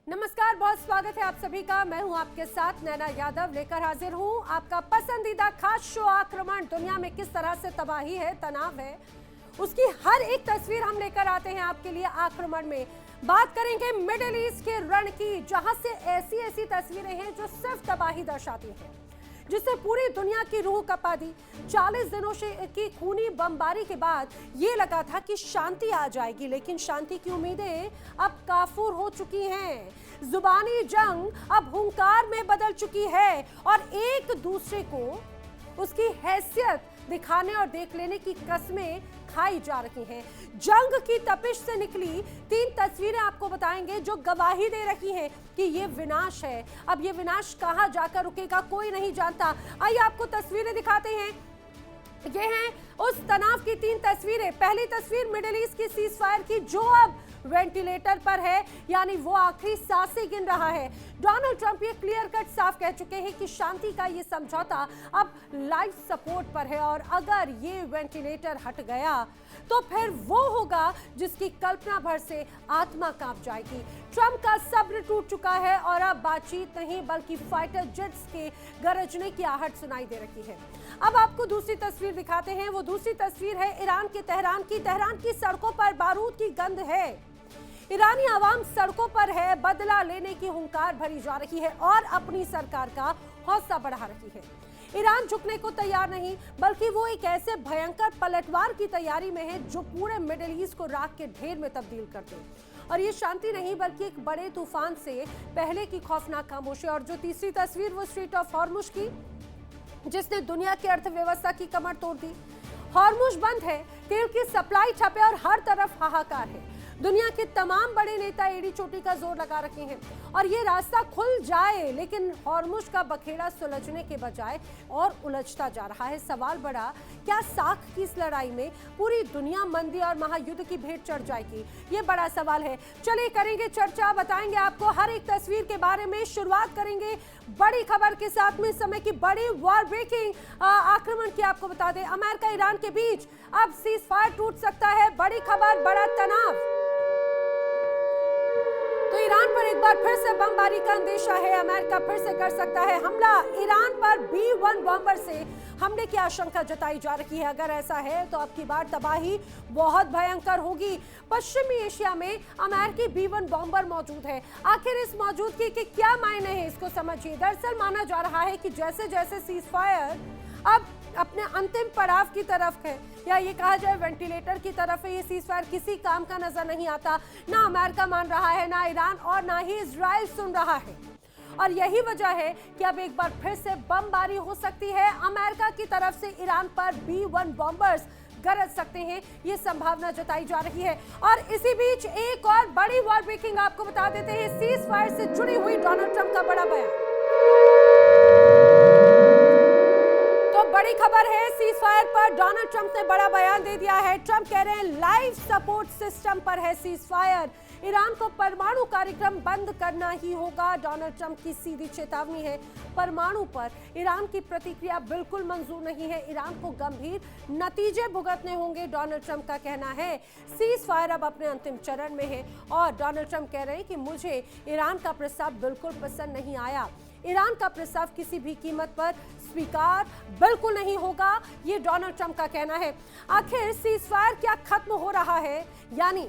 नमस्कार, बहुत स्वागत है आप सभी का। मैं हूं आपके साथ नैना यादव, लेकर हाजिर हूं आपका पसंदीदा खास शो आक्रमण। दुनिया में किस तरह से तबाही है, तनाव है, उसकी हर एक तस्वीर हम लेकर आते हैं आपके लिए आक्रमण में। बात करेंगे मिडिल ईस्ट के रण की, जहां से ऐसी ऐसी तस्वीरें हैं जो सिर्फ तबाही दर्शाती हैं, जिससे पूरी दुनिया की रूह कपा दी। 40 दिनों से की खूनी बमबारी के बाद ये लगा था कि शांति आ जाएगी, लेकिन शांति की उम्मीदें अब काफूर हो चुकी हैं। जुबानी जंग अब हुंकार में बदल चुकी है और एक दूसरे को उसकी हैसियत दिखाने और देख लेने की कस्में खाई जा रही हैं। जंग की तपिश से निकली 3 तस्वीरें आपको बताएंगे जो गवाही दे रही हैं कि ये विनाश है। अब ये विनाश कहां जाकर रुकेगा कोई नहीं जानता। आइए आपको तस्वीरें दिखाते हैं। ये हैं उस तनाव की 3 तस्वीरें। पहली तस्वीर मिडिल ईस्ट की सीज फायर की, जो अब वेंटिलेटर पर है, यानी वो आखिरी सांसें गिन रहा है। डोनाल्ड ट्रंप ये क्लियर कट साफ कह चुके हैं कि शांति का ये समझौता अब लाइफ सपोर्ट पर है और अगर ये वेंटिलेटर हट गया तो फिर वो होगा जिसकी कल्पना भर से आत्मा कांप जाएगी। ट्रंप का सब्र टूट चुका है और अब बातचीत नहीं बल्कि फाइटर जेट्स के गरजने की आहट सुनाई दे रही है। अब आपको दूसरी तस्वीर दिखाते हैं। वो दूसरी तस्वीर है ईरान के तेहरान की। तेहरान की सड़कों पर बारूद की गंध है। ईरानी आवाम सड़कों पर है, बदला लेने की हुंकार भरी जा रही है और अपनी सरकार का हौसला बढ़ा रही है। ईरान झुकने को तैयार नहीं, बल्कि वो एक ऐसे भयंकर पलटवार की तैयारी में है जो पूरे मिडिल ईस्ट को राख के ढेर में तब्दील कर दे। और ये शांति नहीं बल्कि एक बड़े तूफान से पहले की खौफनाक खामोशी। और जो तीसरी तस्वीर वो स्ट्रेट ऑफ हॉर्मुज की, जिसने दुनिया की अर्थव्यवस्था की कमर तोड़ दी। हॉर्मुज बंद है, तेल की सप्लाई ठप है और हर तरफ हाहाकार है। दुनिया के तमाम बड़े नेता एड़ी चोटी का जोर लगा रखे हैं और ये रास्ता खुल जाए, लेकिन हॉर्मुज का बखेड़ा सुलझने के बजाय और उलझता जा रहा है। सवाल बड़ा, क्या साख की इस लड़ाई में पूरी दुनिया मंदी और महायुद्ध की भेंट चढ़ जाएगी? ये बड़ा सवाल है। चलिए करेंगे चर्चा, बताएंगे आपको हर एक तस्वीर के बारे में। शुरुआत करेंगे बड़ी खबर के साथ में। समय की बड़ी वॉर ब्रेकिंग आक्रमण की आपको बता दें। अमेरिका ईरान के बीच अब सीज फायर टूट सकता है। बड़ी खबर, बड़ा तनाव। तो ईरान पर एक बार फिर से बमबारी का अंदेशा है। अमेरिका फिर से कर सकता है हमला। ईरान पर B-1 बॉम्बर से हमले की आशंका जताई जा रही है। अगर ऐसा है तो अब की बार तबाही बहुत भयंकर होगी। पश्चिमी एशिया में अमेरिकी B-1 बॉम्बर मौजूद है। आखिर इस मौजूदगी के क्या मायने हैं, इसको समझिए। दरअसल माना जा रहा है कि जैसे जैसे सीज फायर अब अपने अंतिम पड़ाव की तरफ है, या ये कहा जाए वेंटिलेटर की तरफ है, ये सीजफायर किसी काम का नजर नहीं आता। ना अमेरिका मान रहा है, ना ईरान और ना ही इजराइल सुन रहा है। और यही वजह है कि अब एक बार फिर से बमबारी हो सकती है। अमेरिका की तरफ से ईरान पर B-1 बॉम्बर्स गरज सकते हैं, ये संभावना जताई जा रही है। और इसी बीच एक और बड़ी वॉर ब्रेकिंग आपको बता देते हैं। सीज फायर से जुड़ी हुई डोनाल्ड ट्रंप का बड़ा बयान। तो बड़ी खबर है, सीज फायर पर डोनाल्ड ट्रंप ने बड़ा बयान दे दिया है। ट्रंप कह रहे हैं लाइफ सपोर्ट सिस्टम पर है सीज फायर। ईरान को परमाणु कार्यक्रम बंद करना ही होगा, डोनाल्ड ट्रंप की सीधी चेतावनी है। परमाणु पर ईरान की प्रतिक्रिया बिल्कुल मंजूर नहीं है। ईरान को गंभीर नतीजे भुगतने होंगे, डोनाल्ड ट्रंप का कहना है। सीज फायर अब अपने अंतिम चरण में है और डोनाल्ड ट्रंप कह रहे हैं कि मुझे ईरान का प्रस्ताव बिल्कुल पसंद नहीं आया। ईरान का प्रस्ताव किसी भी कीमत पर स्वीकार बिल्कुल नहीं होगा, ये डोनाल्ड ट्रंप का कहना है। आखिर सीज फायर क्या खत्म हो रहा है, यानी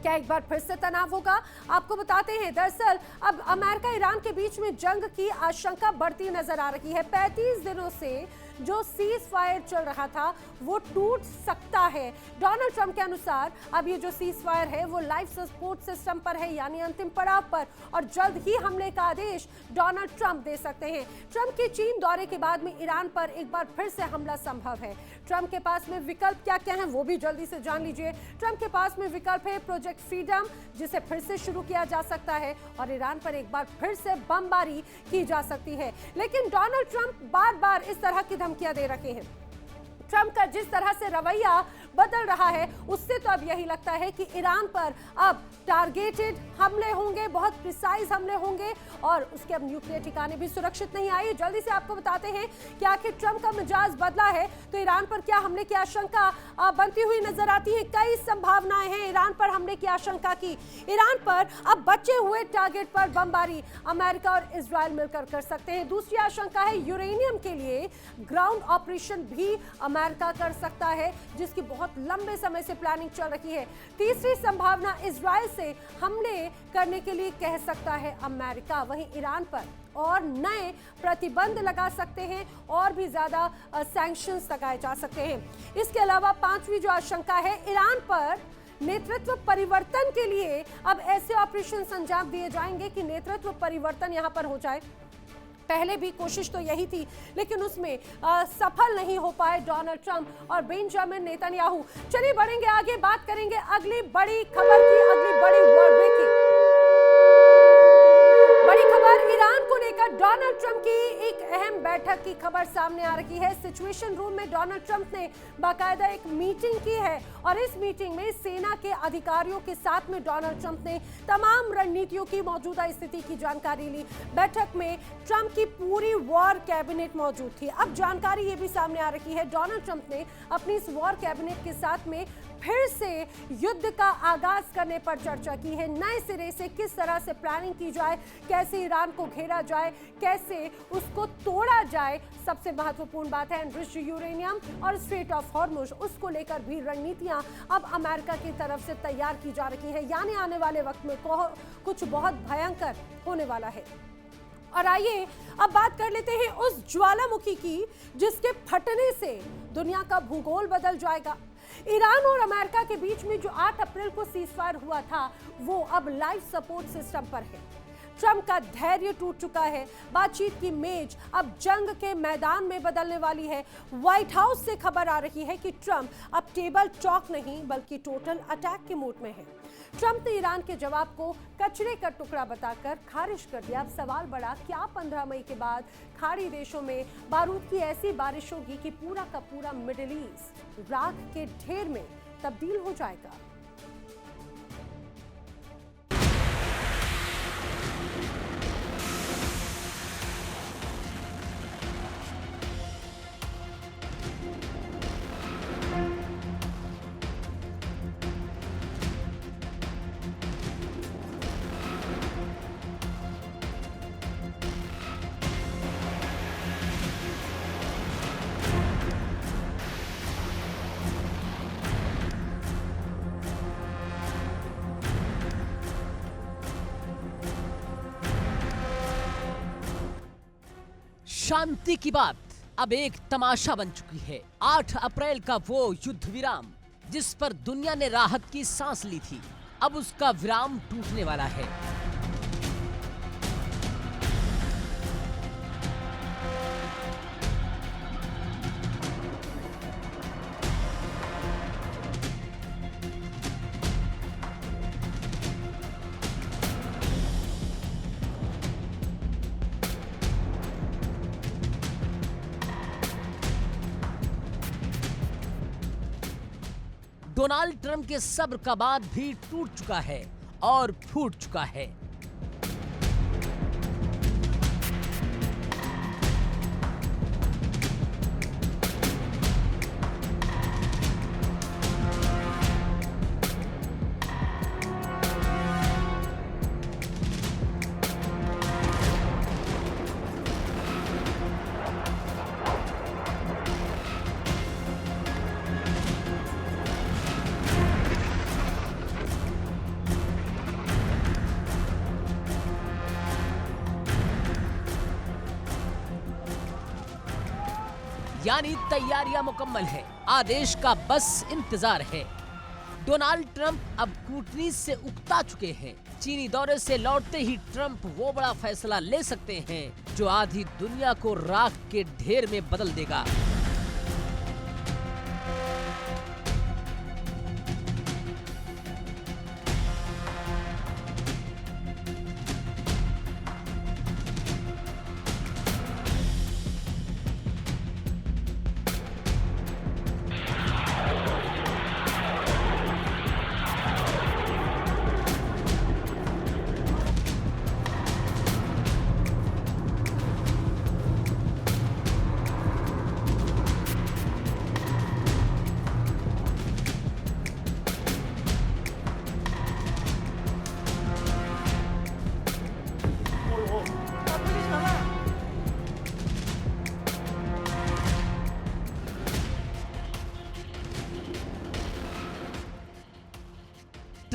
क्या एक बार फिर से तनाव होगा? आपको बताते हैं, दरअसल अब अमेरिका ईरान के बीच में जंग की आशंका बढ़ती नजर आ रही है। 35 दिनों से जो सीज फायर चल रहा था वो टूट सकता है। डोनाल्ड ट्रंप के अनुसार अब ये जो सीज फायर है वो लाइफ सपोर्ट सिस्टम पर है, यानी अंतिम पड़ाव पर, और जल्द ही हमले का आदेश डोनाल्ड ट्रंप दे सकते हैं। ट्रंप के चीन दौरे के बाद में ईरान पर एक बार फिर से हमला संभव है। ट्रंप के पास में विकल्प क्या क्या है वो भी जल्दी से जान लीजिए। ट्रंप के पास में विकल्प है प्रोजेक्ट फ्रीडम, जिसे फिर से शुरू किया जा सकता है और ईरान पर एक बार फिर से बमबारी की जा सकती है। लेकिन डोनाल्ड ट्रंप बार बार इस तरह की धमकियां दे रखे हैं। ट्रंप का जिस तरह से रवैया बदल रहा है उससे तो अब यही लगता है कि ईरान पर अब टारगेटेड हमले होंगे, बहुत प्रिसाइज हमले होंगे और उसके अब न्यूक्लियर ठिकाने भी सुरक्षित नहीं आए। जल्दी से आपको बताते हैं कि आखिर ट्रंप का मिजाज बदला है तो ईरान पर क्या हमले की आशंका बनती हुई नजर आती है। कई संभावनाएं हैं ईरान पर हमले की आशंका की। ईरान पर अब बचे हुए टारगेट पर बमबारी अमेरिका और इजराइल मिलकर कर सकते हैं। दूसरी आशंका है यूरेनियम के लिए ग्राउंड ऑपरेशन भी अमेरिका कर सकता है, जिसकी बहुत लंबे समय से प्लानिंग चल रही है। तीसरी संभावना इजराइल से हमले करने के लिए कह सकता है अमेरिका। वहीं ईरान पर और नए प्रतिबंध लगा सकते हैं और भी ज्यादा सैंक्शंस लगाए जा सकते हैं। इसके अलावा पांचवी जो आशंका है, ईरान पर नेतृत्व परिवर्तन के लिए अब ऐसे ऑपरेशन अंजाम दिए जाएंगे कि नेतृत्व परिवर्तन यहां पर हो जाए। पहले भी कोशिश तो यही थी लेकिन उसमें सफल नहीं हो पाए डोनाल्ड ट्रंप और बेंजामिन नेतन्याहू। चलिए बढ़ेंगे आगे, बात करेंगे अगली बड़ी खबर की, अगली बड़ी वर्ल्ड ब्रेकिंग बड़ी खबर ईरान को लेकर डोनाल्ड ट्रंप की एक अहम बैठक की खबर सामने आ रही है। सिचुएशन रूम में डोनाल्ड ट्रंप ने बाकायदा एक मीटिंग की है और इस मीटिंग में सेना के अधिकारियों के साथ में डोनाल्ड ट्रंप ने तमाम रणनीतियों की मौजूदा स्थिति की जानकारी ली। बैठक में ट्रंप की पूरी वॉर कैबिनेट मौजूद थी। अब जानकारी ये भी सामने आ रही है, डोनाल्ड ट्रंप ने अपनी इस वॉर कैबिनेट के साथ में फिर से युद्ध का आगाज करने पर चर्चा की है। नए सिरे से किस तरह से प्लानिंग की जाए, कैसे ईरान को घेरा जाए, कैसे उसको तोड़ा जाए। सबसे महत्वपूर्ण बात है एनरिच्ड यूरेनियम और स्ट्रेट ऑफ हॉर्मुज, उसको लेकर भी रणनीतियां अब अमेरिका की तरफ से तैयार की जा रही है। यानी आने वाले वक्त में कुछ बहुत भयंकर होने वाला है। और आइए अब बात कर लेते हैं उस ज्वालामुखी की जिसके फटने से दुनिया का भूगोल बदल जाएगा। ईरान और अमेरिका के बीच में जो 8 अप्रैल को सीजफायर हुआ था वो अब लाइफ सपोर्ट सिस्टम पर है। ट्रंप का धैर्य टूट चुका है। बातचीत की मेज अब जंग के मैदान में बदलने वाली है। व्हाइट हाउस से खबर आ रही है कि ट्रंप अब टेबल टॉक नहीं बल्कि टोटल अटैक के मूड में है। ट्रंप ने ईरान के जवाब को कचरे का टुकड़ा बताकर खारिज कर दिया। अब सवाल बढ़ा, क्या 15 मई के बाद खाड़ी देशों में बारूद की ऐसी बारिश होगी कि पूरा का पूरा मिडिल ईस्ट राख के ढेर में तब्दील हो जाएगा। शांति की बात अब एक तमाशा बन चुकी है। 8 अप्रैल का वो युद्ध विराम जिस पर दुनिया ने राहत की सांस ली थी, अब उसका विराम टूटने वाला है। डोनाल्ड ट्रंप के सब्र का बांध भी टूट चुका है और फूट चुका है। यानी तैयारियां मुकम्मल है, आदेश का बस इंतजार है। डोनाल्ड ट्रंप अब कूटनीति से उकता चुके हैं। चीनी दौरे से लौटते ही ट्रंप वो बड़ा फैसला ले सकते हैं जो आधी दुनिया को राख के ढेर में बदल देगा।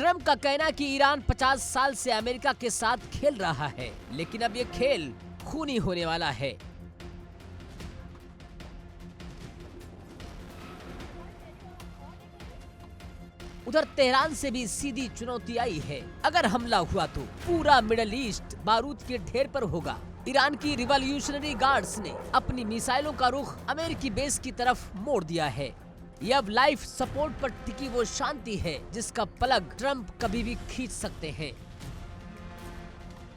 ट्रंप का कहना कि ईरान 50 साल से अमेरिका के साथ खेल रहा है, लेकिन अब ये खेल खूनी होने वाला है। उधर तेहरान से भी सीधी चुनौती आई है। अगर हमला हुआ तो पूरा मिडल ईस्ट बारूद के ढेर पर होगा। ईरान की रिवॉल्यूशनरी गार्ड्स ने अपनी मिसाइलों का रुख अमेरिकी बेस की तरफ मोड़ दिया है। ये अब लाइफ सपोर्ट पर टिकी वो शांति है जिसका पलक ट्रंप कभी भी खींच सकते हैं।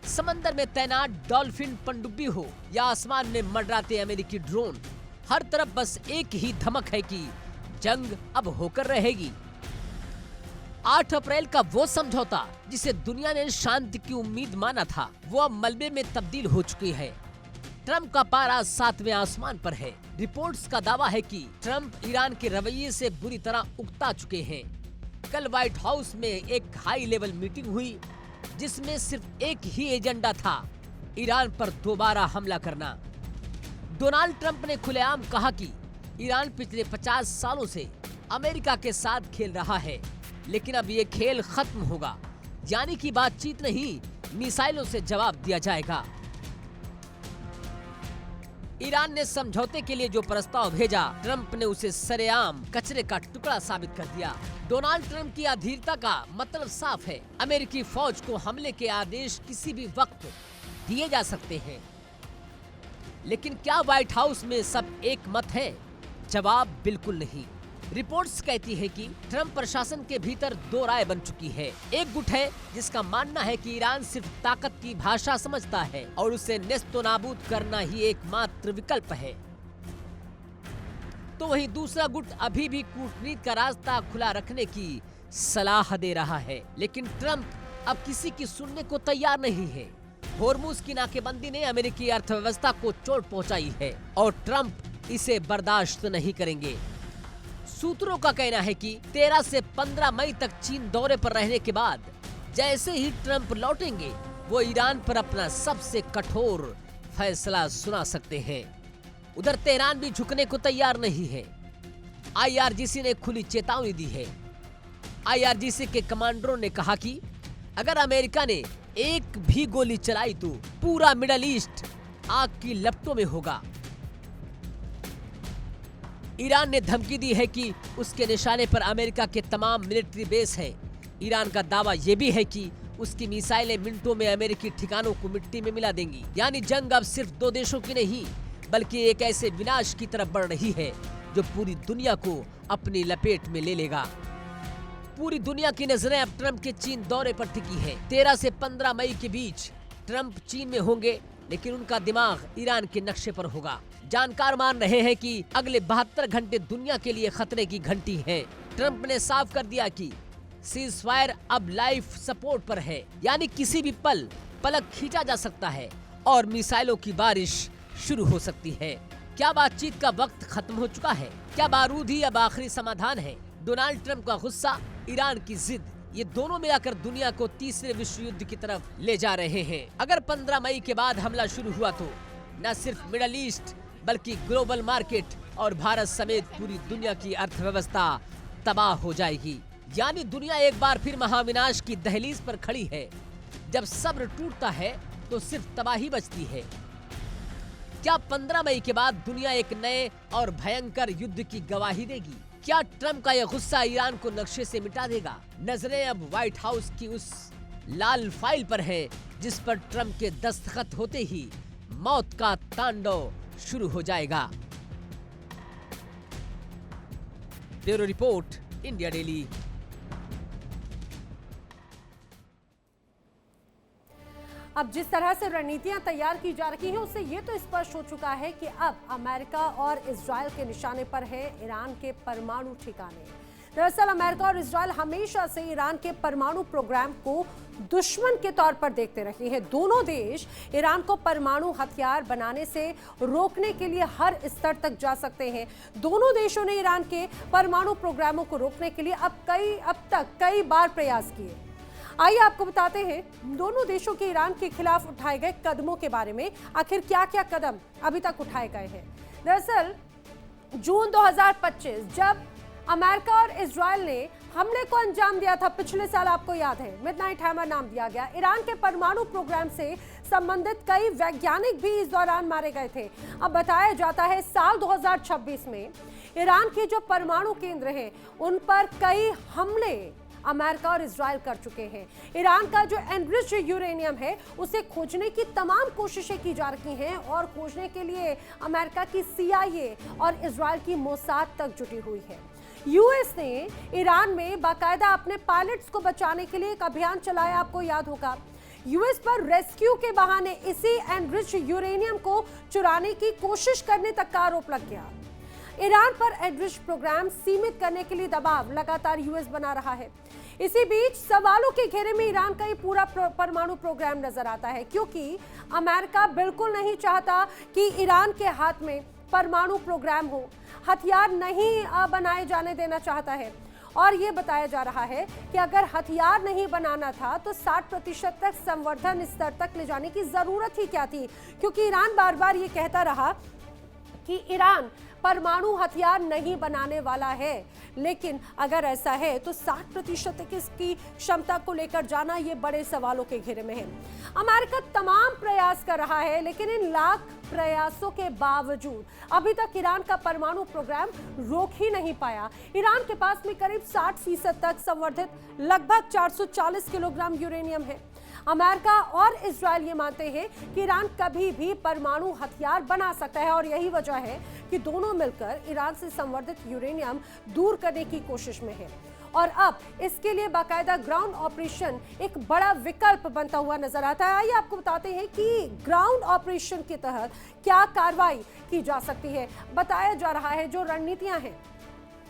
समंदर में तैनात डॉल्फिन पनडुब्बी हो या आसमान में मंडराते अमेरिकी ड्रोन, हर तरफ बस एक ही धमक है कि जंग अब होकर रहेगी। 8 अप्रैल का वो समझौता जिसे दुनिया ने शांति की उम्मीद माना था, वो अब मलबे में तब्दील हो चुकी है। ट्रंप का पारा 7वें आसमान पर है। रिपोर्ट्स का दावा है कि ट्रंप ईरान के रवैये से बुरी तरह उकता चुके हैं। कल व्हाइट हाउस में एक हाई लेवल मीटिंग हुई जिसमें सिर्फ एक ही एजेंडा था, ईरान पर दोबारा हमला करना। डोनाल्ड ट्रंप ने खुलेआम कहा कि ईरान पिछले 50 सालों से अमेरिका के साथ खेल रहा है, लेकिन अब ये खेल खत्म होगा, यानी कि बातचीत नहीं, मिसाइलों से जवाब दिया जाएगा। ईरान ने समझौते के लिए जो प्रस्ताव भेजा, ट्रंप ने उसे सरेआम कचरे का टुकड़ा साबित कर दिया। डोनाल्ड ट्रंप की अधीरता का मतलब साफ है, अमेरिकी फौज को हमले के आदेश किसी भी वक्त दिए जा सकते हैं। लेकिन क्या व्हाइट हाउस में सब एक मत है? जवाब बिल्कुल नहीं। रिपोर्ट्स कहती है कि ट्रंप प्रशासन के भीतर 2 राय बन चुकी है। एक गुट है जिसका मानना है कि ईरान सिर्फ ताकत की भाषा समझता है और उसे नेस्तनाबूद करना ही एकमात्र विकल्प है। तो वहीं दूसरा गुट अभी भी कूटनीति का रास्ता खुला रखने की सलाह दे रहा है, लेकिन ट्रंप अब किसी की सुनने को तैयार नहीं है। होर्मुज की नाकेबंदी ने अमेरिकी अर्थव्यवस्था को चोट पहुंचाई है और ट्रंप इसे बर्दाश्त नहीं करेंगे। सूत्रों का कहना है कि 13 से 15 मई तक चीन दौरे पर रहने के बाद जैसे ही ट्रंप लौटेंगे, वो ईरान पर अपना सबसे कठोर फैसला सुना सकते हैं। उधर तेहरान भी झुकने को तैयार नहीं है। IRGC ने खुली चेतावनी दी है। IRGC के कमांडरों ने कहा कि अगर अमेरिका ने एक भी गोली चलाई तो पूरा मिडल ईस्ट आग की लपटों में होगा। ईरान ने धमकी दी है कि उसके निशाने पर अमेरिका के तमाम मिलिट्री बेस हैं। ईरान का दावा यह भी है कि उसकी मिसाइलें मिनटों में अमेरिकी ठिकानों को मिट्टी में मिला देंगी। यानी जंग अब सिर्फ 2 देशों की नहीं, बल्कि एक ऐसे विनाश की तरफ बढ़ रही है जो पूरी दुनिया को अपनी लपेट में ले लेगा। पूरी दुनिया की नजरें अब ट्रंप के चीन दौरे पर टिकी है। 13 से 15 मई के बीच ट्रंप चीन में होंगे, लेकिन उनका दिमाग ईरान के नक्शे पर होगा। जानकार मान रहे हैं कि अगले 72 घंटे दुनिया के लिए खतरे की घंटी है। ट्रंप ने साफ कर दिया कि सीज फायर अब लाइफ सपोर्ट पर है, यानी किसी भी पल पलक खींचा जा सकता है और मिसाइलों की बारिश शुरू हो सकती है। क्या बातचीत का वक्त खत्म हो चुका है? क्या बारूद ही अब आखिरी समाधान है? डोनाल्ड ट्रंप का गुस्सा, ईरान की जिद, ये दोनों मिलाकर दुनिया को तीसरे विश्व युद्ध की तरफ ले जा रहे हैं। अगर 15 मई के बाद हमला शुरू हुआ तो न सिर्फ मिडल ईस्ट बल्कि ग्लोबल मार्केट और भारत समेत पूरी दुनिया की अर्थव्यवस्था तबाह हो जाएगी। यानी दुनिया एक बार फिर महाविनाश की दहलीज पर खड़ी है। जब सब्र टूटता है तो सिर्फ तबाही बचती है। क्या 15 मई के बाद दुनिया एक नए और भयंकर युद्ध की गवाही देगी? क्या ट्रंप का यह गुस्सा ईरान को नक्शे से मिटा देगा? नजरें अब व्हाइट हाउस की उस लाल फाइल पर है जिस पर ट्रंप के दस्तखत होते ही मौत का तांडव शुरू हो जाएगा। Bureau report, India daily. अब जिस तरह से रणनीतियां तैयार की जा रही हैं, उससे ये तो स्पष्ट हो चुका है कि अब अमेरिका और इजराइल के निशाने पर है ईरान के परमाणु ठिकाने। दरअसल अमेरिका और इजराइल हमेशा से ईरान के परमाणु प्रोग्राम को दुश्मन के तौर पर देखते रहे हैं। दोनों देश ईरान को परमाणु हथियार बनाने से रोकने के लिए हर स्तर तक जा सकते हैं। दोनों देशों ने ईरान के परमाणु प्रोग्रामों को रोकने के लिए अब तक कई बार प्रयास किए। आइए आपको बताते हैं दोनों देशों के ईरान के खिलाफ उठाए गए कदमों के बारे में। आखिर क्या क्या कदम अभी तक उठाए गए हैं। दरअसल जून 2025 जब अमेरिका और इजराइल ने हमले को अंजाम दिया था पिछले साल, आपको याद है, मिडनाइट हैमर नाम दिया गया। ईरान के परमाणु प्रोग्राम से संबंधित कई वैज्ञानिक भी इस दौरान मारे गए थे। अब बताया जाता है साल 2026 में ईरान के जो परमाणु केंद्र हैं उन पर कई हमले अमेरिका और इजराइल कर चुके हैं। ईरान का जो एनरिच्ड यूरेनियम है उसे खोजने की तमाम कोशिशें की जा रही हैं और खोजने के लिए अमेरिका की CIA और इजराइल की मोसाद तक जुटी हुई है। यूएस ने ईरान में बाकायदा अपने पायलट्स को बचाने के लिए एक अभियान चलाया, आपको याद होगा। यूएस पर रेस्क्यू के बहाने इसी एनरिच्ड यूरेनियम को चुराने की कोशिश करने तक का आरोप लग गया। ईरान पर एनरिच्ड प्रोग्राम सीमित करने के लिए दबाव लगातार यूएस बना रहा है। इसी बीच सवालों के घेरे में ईरान का ये पूरा परमाणु प्रोग्राम नजर आता है, क्योंकि अमेरिका बिल्कुल नहीं चाहता कि ईरान के हाथ में परमाणु प्रोग्राम हो, हथियार नहीं बनाए जाने देना चाहता है। और ये बताया जा रहा है कि अगर हथियार नहीं बनाना था तो 60% तक संवर्धन स्तर तक ले जाने की जरूरत ही क्या थी, क्योंकि ईरान बार बार ये कहता रहा कि ईरान परमाणु हथियार नहीं बनाने वाला है। लेकिन अगर ऐसा है तो 60% तक इसकी क्षमता को लेकर जाना ये बड़े सवालों के घेरे में है। अमेरिका तमाम प्रयास कर रहा है, लेकिन इन लाख प्रयासों के बावजूद अभी तक ईरान का परमाणु प्रोग्राम रोक ही नहीं पाया। ईरान के पास में करीब 60% तक संवर्धित लगभग 440 किलोग्राम यूरेनियम है। अमेरिका और इजराइल ये मानते हैं कि ईरान कभी भी परमाणु हथियार बना सकता है और यही वजह है कि दोनों मिलकर ईरान से संवर्धित यूरेनियम दूर करने की कोशिश में है। और अब इसके लिए बाकायदा ग्राउंड ऑपरेशन एक बड़ा विकल्प बनता हुआ नजर आता है। आइए आपको बताते हैं कि ग्राउंड ऑपरेशन के तहत क्या कार्रवाई की जा सकती है। बताया जा रहा है जो रणनीतियां हैं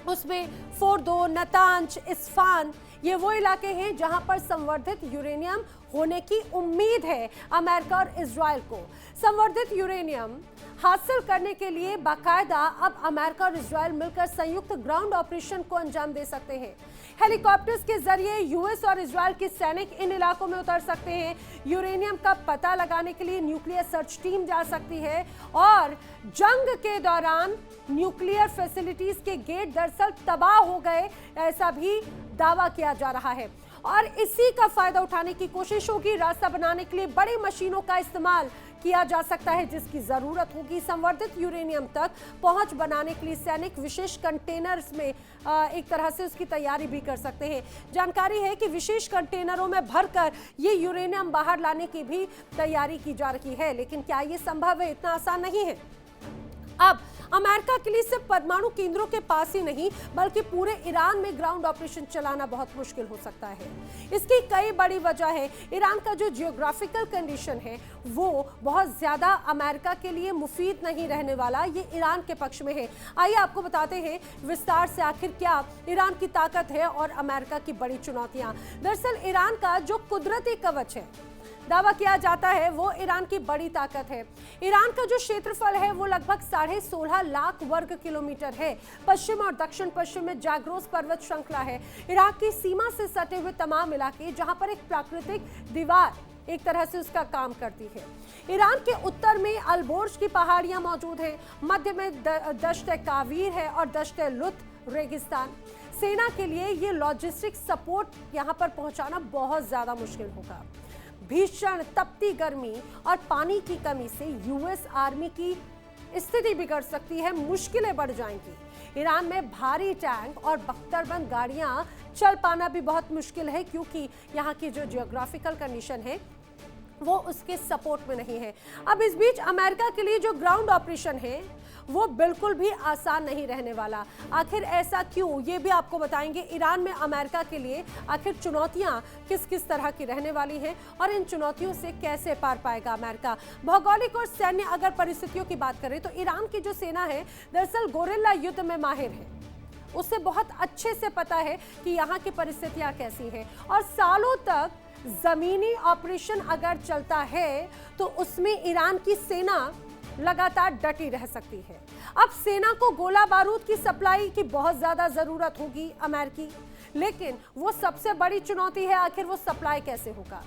उसमें फोर्दो, नतांज, इस्फान ये वो इलाके हैं जहां पर संवर्धित यूरेनियम होने की उम्मीद है अमेरिका और इजराइल को। संवर्धित यूरेनियम हासिल करने के लिए बाकायदा अब अमेरिका और इजराइल मिलकर संयुक्त ग्राउंड ऑपरेशन को अंजाम दे सकते हैं। हेलीकॉप्टर्स के जरिए यूएस और इजराइल के सैनिक इन इलाकों में उतर सकते हैं। यूरेनियम का पता लगाने के लिए न्यूक्लियर सर्च टीम जा सकती है और जंग के दौरान न्यूक्लियर फैसिलिटीज के गेट दरअसल तबाह हो गए, ऐसा भी दावा किया जा रहा है। और इसी का फायदा उठाने की कोशिश होगी। रास्ता बनाने के लिए बड़ी मशीनों का इस्तेमाल किया जा सकता है जिसकी जरूरत होगी। संवर्धित यूरेनियम तक पहुंच बनाने के लिए सैनिक विशेष कंटेनर्स में एक तरह से उसकी तैयारी भी कर सकते हैं। जानकारी है कि विशेष कंटेनरों में भरकर ये यूरेनियम बाहर लाने की भी तैयारी की जा रही है, लेकिन क्या ये संभव है? इतना आसान नहीं है। अब अमेरिका के लिए सिर्फ परमाणु केंद्रों के पास ही नहीं बल्कि पूरे ईरान में ग्राउंड ऑपरेशन चलाना बहुत मुश्किल हो सकता है। इसकी कई बड़ी वजह है। ईरान का जो जियोग्राफिकल कंडीशन है वो बहुत ज्यादा अमेरिका के लिए मुफीद नहीं रहने वाला, ये ईरान के पक्ष में है। आइए आपको बताते हैं विस्तार से आखिर क्या ईरान की ताकत है और अमेरिका की बड़ी चुनौतियां। दरअसल ईरान का जो कुदरती कवच है, दावा किया जाता है वो ईरान की बड़ी ताकत है। ईरान का जो क्षेत्रफल है वो लगभग 16.5 लाख वर्ग किलोमीटर है। पश्चिम और दक्षिण पश्चिम में जाग्रोस पर्वत श्रृंखला है। इराक की सीमा से सटे हुए तमाम इलाके जहां पर एक प्राकृतिक दीवार एक तरह से उसका काम करती है। ईरान के उत्तर में अलबोर्ज की पहाड़ियां मौजूद हैं। मध्य में दश्त कावीर है और दश्त लुत्फ रेगिस्तान। सेना के लिए ये लॉजिस्टिक सपोर्ट यहाँ पर पहुंचाना बहुत ज्यादा मुश्किल होगा। भीषण तपती गर्मी और पानी की कमी से यूएस आर्मी की स्थिति बिगड़ सकती है, मुश्किलें बढ़ जाएंगी। ईरान में भारी टैंक और बख्तरबंद गाड़ियां चल पाना भी बहुत मुश्किल है, क्योंकि यहाँ की जो जियोग्राफिकल कंडीशन है वो उसके सपोर्ट में नहीं है। अब इस बीच अमेरिका के लिए जो ग्राउंड ऑपरेशन है वो बिल्कुल भी आसान नहीं रहने वाला। आखिर ऐसा क्यों, ये भी आपको बताएंगे। ईरान में अमेरिका के लिए आखिर चुनौतियां किस किस तरह की रहने वाली हैं और इन चुनौतियों से कैसे पार पाएगा अमेरिका। भौगोलिक और सैन्य अगर परिस्थितियों की बात करें तो ईरान की जो सेना है दरअसल गोरिल्ला युद्ध में माहिर है। उससे बहुत अच्छे से पता है कि यहाँ की परिस्थितियां कैसी हैं और सालों तक जमीनी ऑपरेशन अगर चलता है तो उसमें ईरान की सेना लगातार डटी रह सकती है। अब सेना को गोला बारूद की सप्लाई की बहुत ज्यादा जरूरत होगी अमेरिकी, लेकिन वो सबसे बड़ी चुनौती है, आखिर वो सप्लाई कैसे होगा।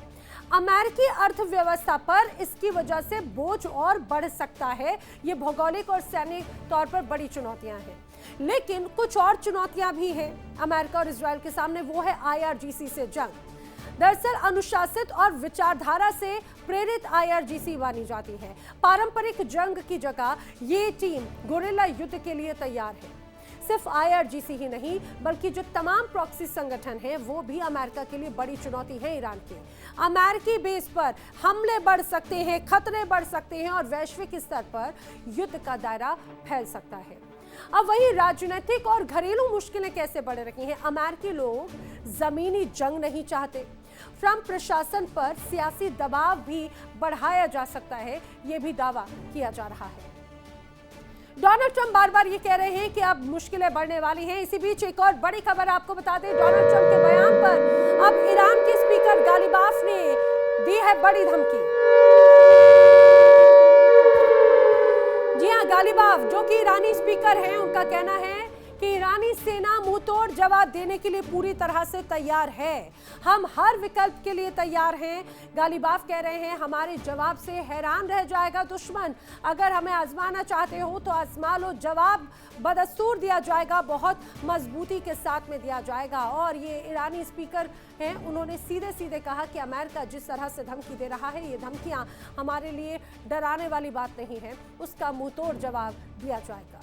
अमेरिकी अर्थव्यवस्था पर इसकी वजह से बोझ और बढ़ सकता है। ये भौगोलिक और सैन्य तौर पर बड़ी चुनौतियां हैं। लेकिन कुछ और चुनौतियां भी हैं अमेरिका और इजराइल के सामने, वो है IRGC से जंग। दरअसल अनुशासित और विचारधारा से प्रेरित IRGC मानी जाती है। पारंपरिक जंग की जगह ये टीम गुरिल्ला युद्ध के लिए तैयार है। सिर्फ IRGC ही नहीं बल्कि जो तमाम प्रॉक्सी संगठन हैं वो भी अमेरिका के लिए बड़ी चुनौती है। ईरान के अमेरिकी बेस पर हमले बढ़ सकते हैं, खतरे बढ़ सकते हैं और वैश्विक स्तर पर युद्ध का दायरा फैल सकता है। अब वही राजनीतिक और घरेलू मुश्किलें कैसे बढ़ रही हैं। अमेरिकी लोग जमीनी जंग नहीं चाहते। ट्रंप प्रशासन पर सियासी दबाव भी बढ़ाया जा सकता है, यह भी दावा किया जा रहा है। डोनाल्ड ट्रंप बार बार ये कह रहे हैं कि अब मुश्किलें बढ़ने वाली हैं। इसी बीच एक और बड़ी खबर आपको बता दें, डोनाल्ड ट्रंप के बयान पर अब ईरान के स्पीकर गालिबाफ ने दी है बड़ी धमकी। जी हां, गालिबाफ जो कि ईरानी स्पीकर हैं, उनका कहना है कि ईरानी सेना मुंहतोड़ जवाब देने के लिए पूरी तरह से तैयार है। हम हर विकल्प के लिए तैयार हैं। गालिबाफ कह रहे हैं हमारे जवाब से हैरान रह जाएगा दुश्मन। अगर हमें आजमाना चाहते हो तो आजमा लो। जवाब बदस्तूर दिया जाएगा, बहुत मजबूती के साथ में दिया जाएगा। और ये ईरानी स्पीकर हैं, उन्होंने सीधे सीधे कहा कि अमेरिका जिस तरह से धमकी दे रहा है, ये धमकियां हमारे लिए डराने वाली बात नहीं है, उसका मुंहतोड़ जवाब दिया जाएगा।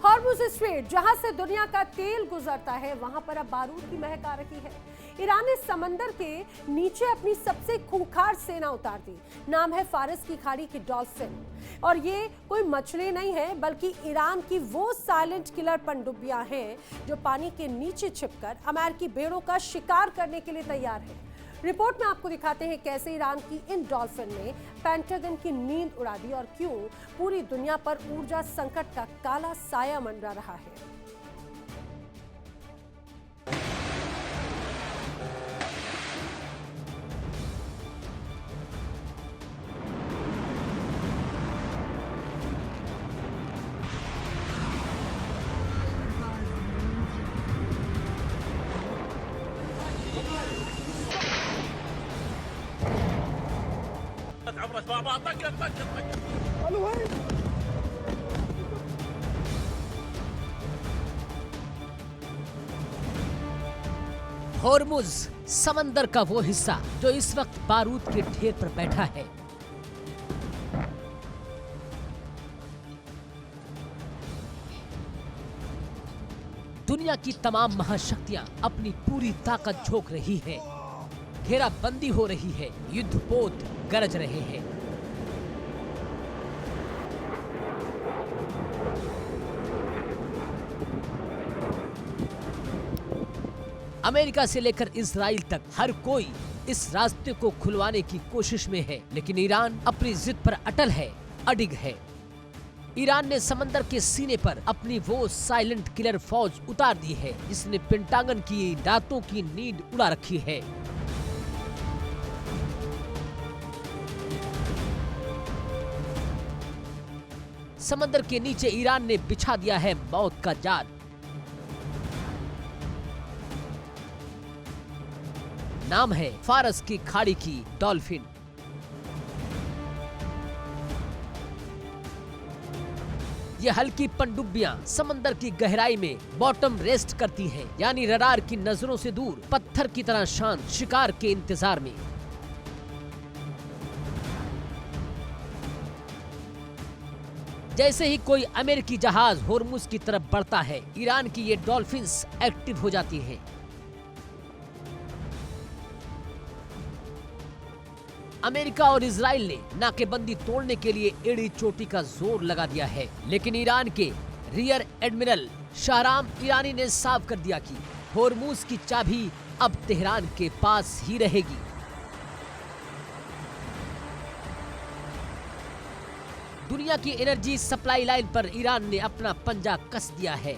हॉर्मुज़ स्ट्रेट, जहां से दुनिया का तेल गुजरता है, वहां पर अब बारूद की महक आ रही है। ईरान ने समंदर के नीचे अपनी सबसे खूंखार सेना उतार दी। नाम है फारस की खाड़ी की डॉल्फिन। और ये कोई मछली नहीं है बल्कि ईरान की वो साइलेंट किलर पनडुब्बियां हैं जो पानी के नीचे छिपकर अमेरिकी बेड़ों का शिकार करने के लिए तैयार है। रिपोर्ट में आपको दिखाते हैं कैसे ईरान की इन डॉल्फिन ने पेंटागन की नींद उड़ा दी और क्यों पूरी दुनिया पर ऊर्जा संकट का काला साया मंडरा रहा है। हॉर्मुज़ समंदर का वो हिस्सा जो इस वक्त बारूद के ढेर पर बैठा है। दुनिया की तमाम महाशक्तियां अपनी पूरी ताकत झोंक रही हैं। घेराबंदी हो रही है, युद्धपोत गरज रहे हैं। अमेरिका से लेकर इजराइल तक हर कोई इस रास्ते को खुलवाने की कोशिश में है, लेकिन ईरान अपनी जिद पर अटल है, अडिग है। ईरान ने समंदर के सीने पर अपनी वो साइलेंट किलर फौज उतार दी है जिसने पेंटागन की रातों की नींद उड़ा रखी है। समंदर के नीचे ईरान ने बिछा दिया है मौत का जाल। नाम है फारस की खाड़ी की डॉल्फिन। ये हल्की पनडुब्बियां समंदर की गहराई में बॉटम रेस्ट करती हैं, यानी रडार की नजरों से दूर, पत्थर की तरह शांत, शिकार के इंतजार में। जैसे ही कोई अमेरिकी जहाज हॉर्मुज़ की तरफ बढ़ता है, ईरान की ये डॉल्फिन्स एक्टिव हो जाती हैं। अमेरिका और इजराइल ने नाकेबंदी तोड़ने के लिए एड़ी चोटी का जोर लगा दिया है, लेकिन ईरान के रियर एडमिरल शाहराम ईरानी ने साफ कर दिया कि हॉर्मुज़ की चाबी अब तेहरान के पास ही रहेगी। दुनिया की एनर्जी सप्लाई लाइन पर ईरान ने अपना पंजा कस दिया है।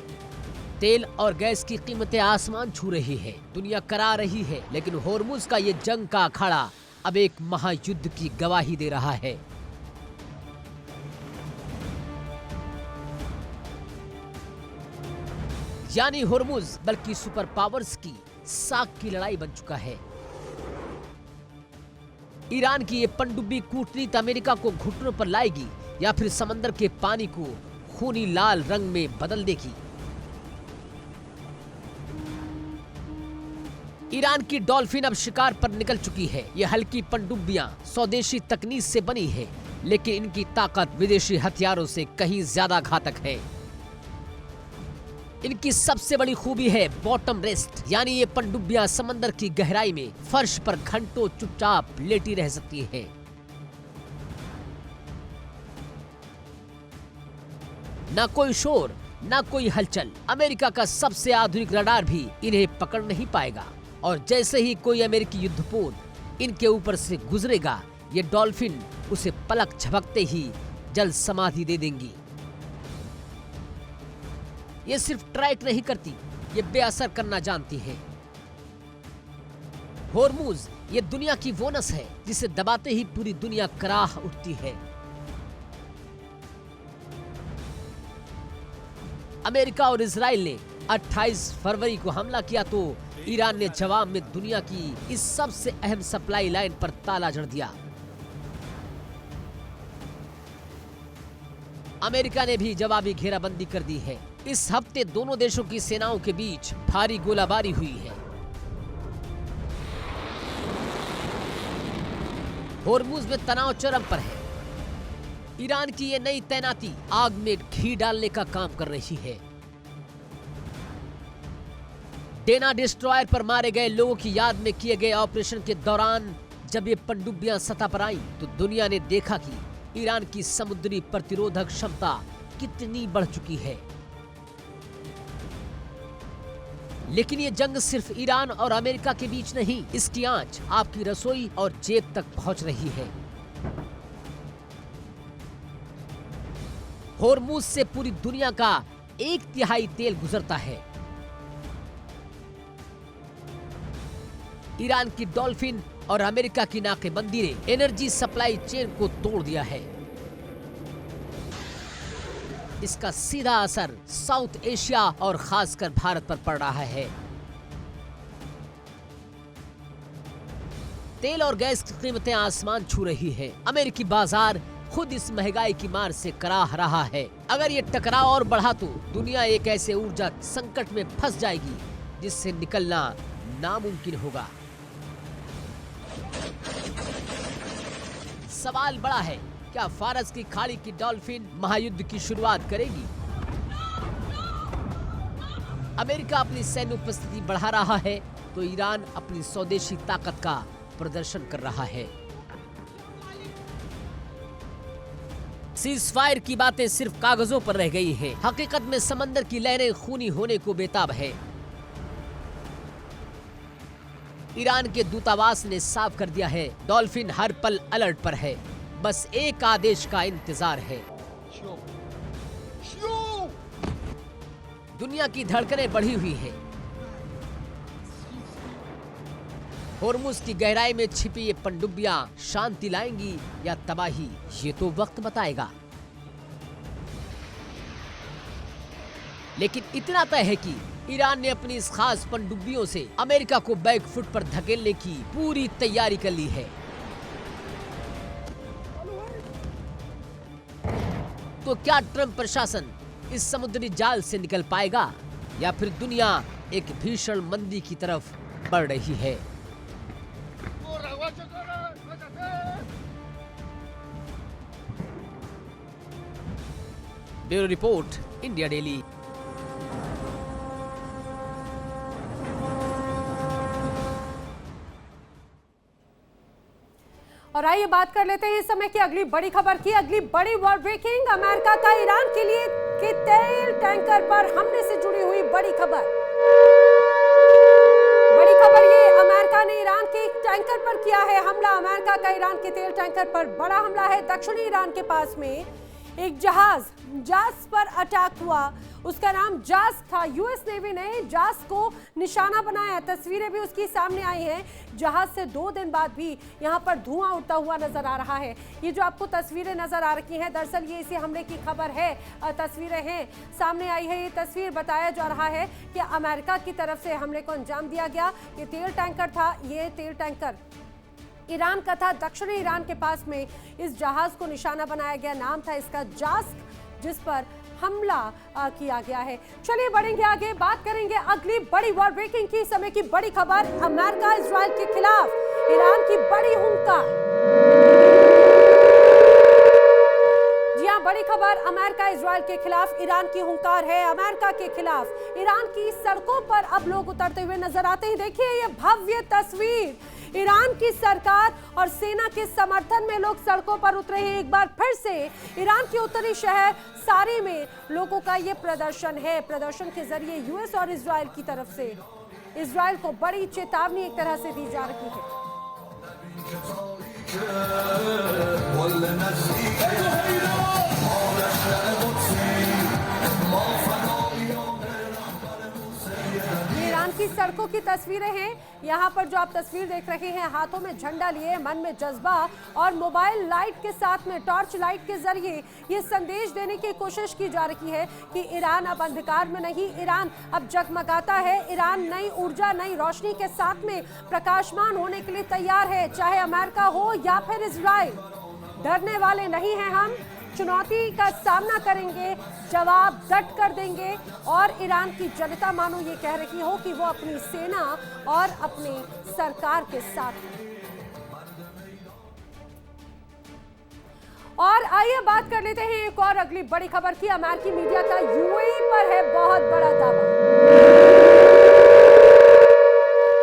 तेल और गैस की कीमतें आसमान छू रही है, दुनिया करा रही है, लेकिन हॉर्मुज़ का ये जंग का अखाड़ा अब एक महायुद्ध की गवाही दे रहा है। यानी हॉर्मुज़ बल्कि सुपर पावर्स की साख की लड़ाई बन चुका है। ईरान की ये पनडुब्बी कूटनीति अमेरिका को घुटनों पर लाएगी या फिर समंदर के पानी को खूनी लाल रंग में बदल देगी। ईरान की डॉल्फिन अब शिकार पर निकल चुकी है। ये हल्की पनडुब्बियां स्वदेशी तकनीक से बनी है, लेकिन इनकी ताकत विदेशी हथियारों से कहीं ज्यादा घातक है। इनकी सबसे बड़ी खूबी है बॉटम रेस्ट, यानी ये पनडुब्बियां समंदर की गहराई में फर्श पर घंटों चुपचाप लेटी रह सकती हैं। ना कोई शोर, ना कोई हलचल। अमेरिका का सबसे आधुनिक रडार भी इन्हें पकड़ नहीं पाएगा, और जैसे ही कोई अमेरिकी युद्धपोत इनके ऊपर से गुजरेगा, ये डॉल्फिन उसे पलक झपकते ही जल समाधि दे देंगी। ये सिर्फ ट्रैक नहीं करती, ये बेअसर करना जानती है। होर्मुज ये दुनिया की वो नस है जिसे दबाते ही पूरी दुनिया कराह उठती है। अमेरिका और इजराइल ने 28 फरवरी को हमला किया तो ईरान ने जवाब में दुनिया की इस सबसे अहम सप्लाई लाइन पर ताला जड़ दिया। अमेरिका ने भी जवाबी घेराबंदी कर दी है। इस हफ्ते दोनों देशों की सेनाओं के बीच भारी गोलाबारी हुई है। होर्मुज में तनाव चरम पर है। ईरान की ये नई तैनाती आग में घी डालने का काम कर रही है। डेना डिस्ट्रॉयर पर मारे गए लोगों की याद में किए गए ऑपरेशन के दौरान जब ये पनडुब्बियां सतह पर आईं, तो दुनिया ने देखा कि ईरान की समुद्री प्रतिरोधक क्षमता कितनी बढ़ चुकी है। लेकिन ये जंग सिर्फ ईरान और अमेरिका के बीच नहीं, इसकी आंच आपकी रसोई और जेब तक पहुंच रही है। होर्मुज से पूरी दुनिया का 1/3 तेल गुजरता है। ईरान की डॉल्फिन और अमेरिका की नाकेबंदी ने एनर्जी सप्लाई चेन को तोड़ दिया है। इसका सीधा असर साउथ एशिया और खासकर भारत पर पड़ रहा है। तेल और गैस की कीमतें आसमान छू रही हैं। अमेरिकी बाजार खुद इस महंगाई की मार से कराह रहा है। अगर ये टकराव और बढ़ा तो दुनिया एक ऐसे ऊर्जा संकट में फंस जाएगी जिससे निकलना नामुमकिन होगा। सवाल बड़ा है, क्या फारस की खाड़ी की डॉल्फिन महायुद्ध की शुरुआत करेगी? अमेरिका अपनी सैन्य उपस्थिति बढ़ा रहा है तो ईरान अपनी स्वदेशी ताकत का प्रदर्शन कर रहा है। सीज़फायर की बातें सिर्फ कागजों पर रह गई हैं। हकीकत में समंदर की लहरें खूनी होने को बेताब है। ईरान के दूतावास ने साफ कर दिया है, डॉल्फिन हर पल अलर्ट पर है, बस एक आदेश का इंतजार है। दुनिया की धड़कनें बढ़ी हुई है। होर्मुज की गहराई में छिपी ये पनडुब्बियां शांति लाएंगी या तबाही, ये तो वक्त बताएगा। लेकिन इतना तय है कि ईरान ने अपनी इस खास पनडुब्बियों से अमेरिका को बैकफुट पर धकेलने की पूरी तैयारी कर ली है। तो क्या ट्रंप प्रशासन इस समुद्री जाल से निकल पाएगा या फिर दुनिया एक भीषण मंदी की तरफ बढ़ रही है? Bureau report, India daily. और आइए बात कर लेते हैं इस समय की अगली बड़ी खबर की। अगली बड़ी वर्ल्ड ब्रेकिंग, अमेरिका का ईरान के लिए के तेल टैंकर पर हमले से जुड़ी हुई बड़ी खबर। बड़ी खबर ये, अमेरिका ने ईरान के एक टैंकर पर किया है हमला। अमेरिका का ईरान के तेल टैंकर पर बड़ा हमला है। दक्षिणी ईरान के पास में एक जहाज जास पर अटैक हुआ। उसका नाम जास था। यूएस नेवी ने जास को निशाना बनाया। तस्वीरें भी उसकी सामने आई हैं। जहाज से 2 दिन बाद भी यहाँ पर धुआं उड़ता हुआ नजर आ रहा है। ये जो आपको तस्वीरें नजर आ रही हैं, दरअसल ये इसी हमले की खबर है। तस्वीरें हैं सामने आई है। ये तस्वीर बताया जा रहा है कि अमेरिका की तरफ से हमले को अंजाम दिया गया। ये तेल टैंकर था। ये तेल टैंकर ईरान का था। दक्षिणी ईरान के पास में इस जहाज को निशाना बनाया गया। नाम था इसका जास, जिस पर हमला किया गया है। चलिए बढ़ेंगे आगे, बात करेंगे अगली बड़ी वॉर ब्रेकिंग की समय की बड़ी खबर। अमेरिका इजराइल के खिलाफ ईरान की बड़ी हुंकार। जी हां, बड़ी खबर, अमेरिका इजराइल के खिलाफ ईरान की हुंकार है। अमेरिका के खिलाफ ईरान की सड़कों पर अब लोग उतरते हुए नजर आते हैं। देखिए ये भव्य तस्वीर, ईरान की सरकार और सेना के समर्थन में लोग सड़कों पर उतरे हैं। एक बार फिर से ईरान के उत्तरी शहर सारे में लोगों का ये प्रदर्शन है। प्रदर्शन के जरिए यूएस और इजराइल की तरफ से इजराइल को बड़ी चेतावनी एक तरह से दी जा रही है। ईरान की सड़कों की तस्वीरें हैं। यहाँ पर जो आप तस्वीर देख रहे हैं, हाथों में झंडा लिए, मन में जज्बा और मोबाइल लाइट के साथ में टॉर्च लाइट के जरिए ये संदेश देने की कोशिश की जा रही है कि ईरान अब अंधकार में नहीं, ईरान अब जगमगाता है। ईरान नई ऊर्जा, नई रोशनी के साथ में प्रकाशमान होने के लिए तैयार है, चाहे अमेरिका हो या फिर इजराइल। डरने वाले नहीं हैं हम, चुनौती का सामना करेंगे, जवाब डट कर देंगे। और ईरान की जनता मानो ये कह रही हो कि वो अपनी सेना और अपनी सरकार के साथ है। और आइए बात कर लेते हैं एक और अगली बड़ी खबर की। अमेरिकी मीडिया का यूएई पर है बहुत बड़ा दावा।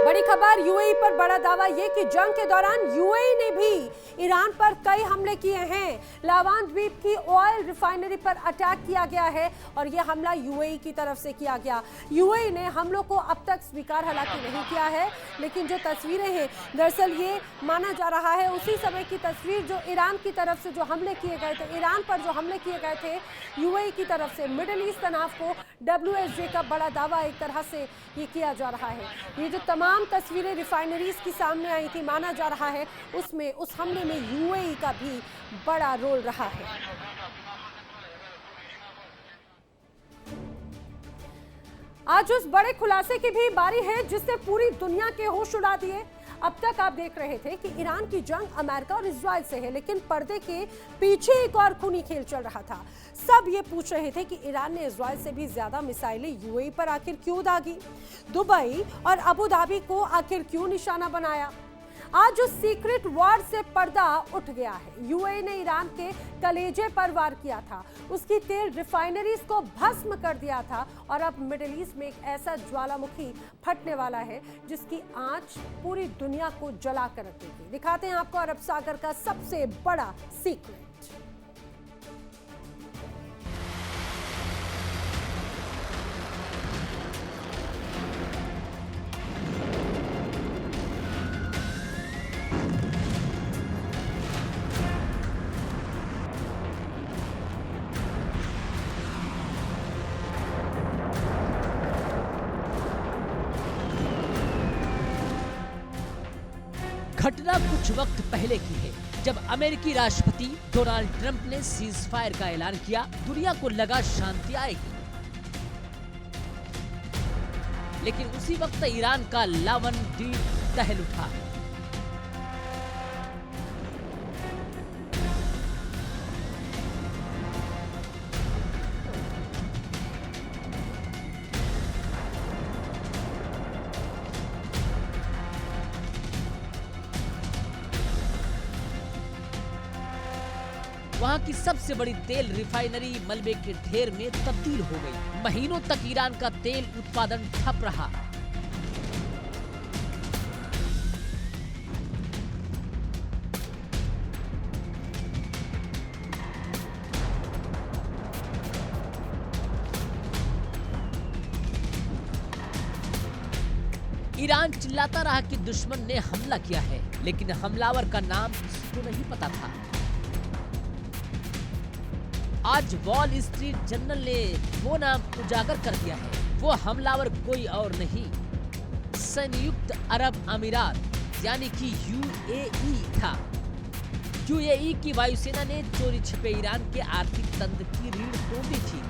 बड़ी खबर, यूएई पर बड़ा दावा ये कि जंग के दौरान यूएई ने भी ईरान पर कई हमले किए हैं। लावान द्वीप की ऑयल रिफाइनरी पर अटैक किया गया है और यह हमला यूएई की तरफ से किया गया। यूएई ने हमलों को अब तक स्वीकार हालांकि नहीं किया है, लेकिन जो तस्वीरें हैं दरअसल ये माना जा रहा है उसी समय की तस्वीर जो ईरान की तरफ से जो हमले किए गए थे, ईरान पर जो हमले किए गए थे यूएई की तरफ से। मिडिल ईस्ट तनाव को WSJ का बड़ा दावा एक तरह से ये किया जा रहा है। ये जो तमाम तस्वीरें रिफाइनरीज की सामने आई थी, माना जा रहा है उसमें उस हमले में यूएई का भी बड़ा रोल रहा है। आज उस बड़े खुलासे की भी बारी है जिससे पूरी दुनिया के होश उड़ा दिए। अब तक आप देख रहे थे कि ईरान की जंग अमेरिका और इजराइल से है, लेकिन पर्दे के पीछे एक और खूनी खेल चल रहा था। सब ये पूछ रहे थे कि ईरान ने इजराइल से भी ज्यादा मिसाइलें यूएई पर आखिर क्यों दागी, दुबई और अबू धाबी को आखिर क्यों निशाना बनाया। आज उस सीक्रेट वॉर से पर्दा उठ गया है। यूएई ने ईरान के कलेजे पर वार किया था, उसकी तेल रिफाइनरीज को भस्म कर दिया था और अब मिडिल ईस्ट में एक ऐसा ज्वालामुखी फटने वाला है जिसकी आंच पूरी दुनिया को जला कर रख देगी। दिखाते हैं आपको अरब सागर का सबसे बड़ा सीक्रेट। घटना कुछ वक्त पहले की है, जब अमेरिकी राष्ट्रपति डोनाल्ड ट्रंप ने सीज फायर का ऐलान किया। दुनिया को लगा शांति आएगी, लेकिन उसी वक्त ईरान का लावन द्वीप दहल उठा। वहां की सबसे बड़ी तेल रिफाइनरी मलबे के ढेर में तब्दील हो गई। महीनों तक ईरान का तेल उत्पादन ठप रहा। ईरान चिल्लाता रहा कि दुश्मन ने हमला किया है, लेकिन हमलावर का नाम उसको नहीं पता था। आज वॉल स्ट्रीट जर्नल ने वो नाम उजागर कर दिया है। वो हमलावर कोई और नहीं, संयुक्त अरब अमीरात यानी कि यूएई था। यूएई की वायुसेना ने चोरी छिपे ईरान के आर्थिक तंत्र की रीढ़ तोड़ी थी।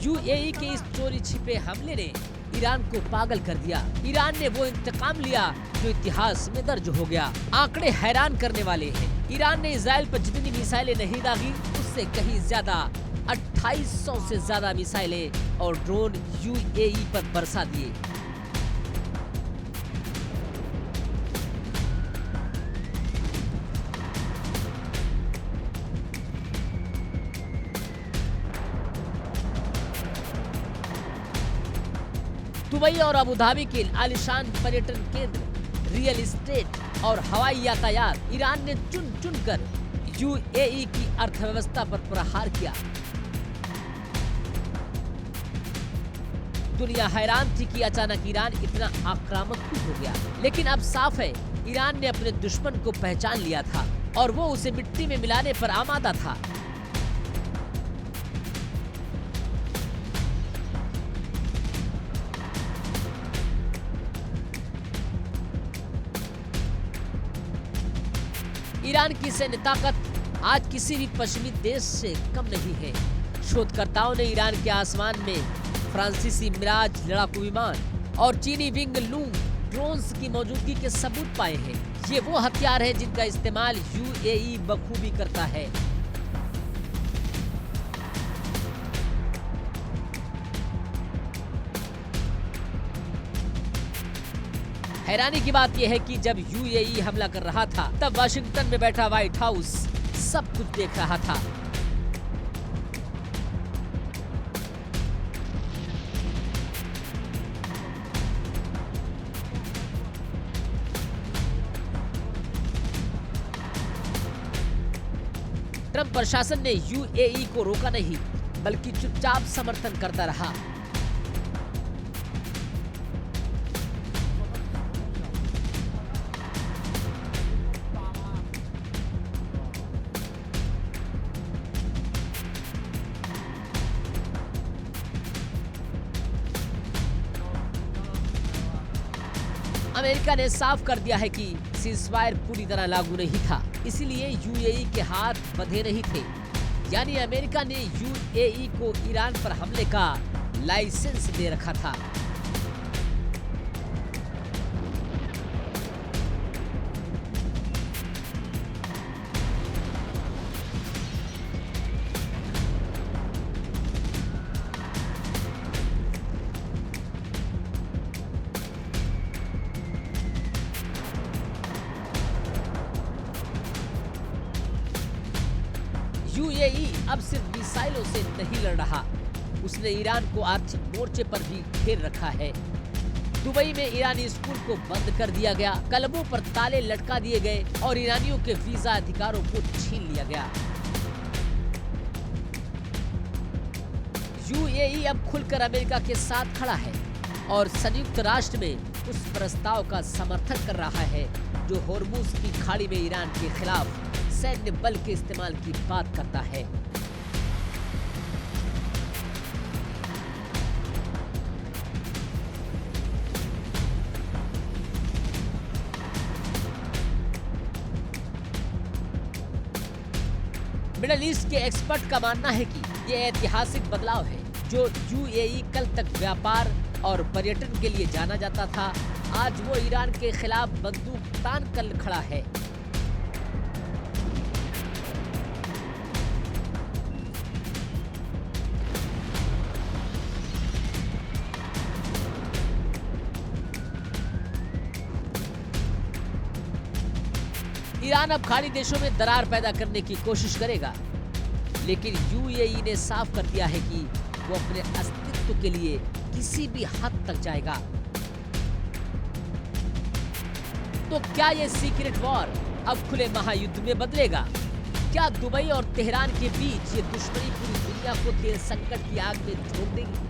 यूएई के इस चोरी छिपे हमले ने ईरान को पागल कर दिया। ईरान ने वो इंतकाम लिया जो इतिहास में दर्ज हो गया। आंकड़े हैरान करने वाले हैं। ईरान ने इजराइल पर जितनी मिसाइलें नहीं दागी उससे कहीं ज्यादा 2800 से ज्यादा मिसाइलें और ड्रोन यूएई पर बरसा दिए। दुबई और अबू धाबी के आलिशान पर्यटन केंद्र, रियल एस्टेट और हवाई यातायात ईरान ने चुन चुन कर यूएई की अर्थव्यवस्था पर प्रहार किया। दुनिया हैरान थी कि अचानक ईरान इतना आक्रामक क्यों हो गया, लेकिन अब साफ है ईरान ने अपने दुश्मन को पहचान लिया था और वो उसे मिट्टी में मिलाने पर आमादा था। ईरान की सैन्य ताकत आज किसी भी पश्चिमी देश से कम नहीं है। शोधकर्ताओं ने ईरान के आसमान में फ्रांसीसी मिराज लड़ाकू विमान और चीनी विंग लूंग ड्रोन्स की मौजूदगी के सबूत पाए हैं। ये वो हथियार हैं जिनका इस्तेमाल यूएई बखूबी करता है। हैरानी की बात यह है कि जब यूएई हमला कर रहा था तब वाशिंगटन में बैठा व्हाइट हाउस सब कुछ देख रहा था। ट्रंप प्रशासन ने यूएई को रोका नहीं बल्कि चुपचाप समर्थन करता रहा। अमेरिका ने साफ कर दिया है कि सीज़फायर पूरी तरह लागू नहीं था, इसलिए यूएई के हाथ बंधे नहीं थे। यानी अमेरिका ने यूएई को ईरान पर हमले का लाइसेंस दे रखा था। यूएई अब सिर्फ मिसाइलों से नहीं लड़ रहा, उसने ईरान को आर्थिक मोर्चे पर भी घेर रखा है। दुबई में ईरानी स्कूल को बंद कर दिया गया, क्लबों पर ताले लटका दिए गए और ईरानियों के वीजा अधिकारों को छीन लिया गया। यूएई अब खुलकर अमेरिका के साथ खड़ा है और संयुक्त राष्ट्र में उस प्रस्ताव का समर्थन कर रहा है जो होर्मुज की खाड़ी में ईरान के खिलाफ सैन्य बल के इस्तेमाल की बात करता है। मिडल ईस्ट के एक्सपर्ट का मानना है कि यह ऐतिहासिक बदलाव है। जो यूएई कल तक व्यापार और पर्यटन के लिए जाना जाता था, आज वो ईरान के खिलाफ बंदूक तान कर खड़ा है। ईरान अब खाड़ी देशों में दरार पैदा करने की कोशिश करेगा, लेकिन यूएई ने साफ कर दिया है कि वो अपने अस्तित्व के लिए किसी भी हद तक जाएगा। तो क्या ये सीक्रेट वॉर अब खुले महायुद्ध में बदलेगा? क्या दुबई और तेहरान के बीच ये दुश्मनी पूरी दुनिया को तेल संकट की आग में झोंक देगी?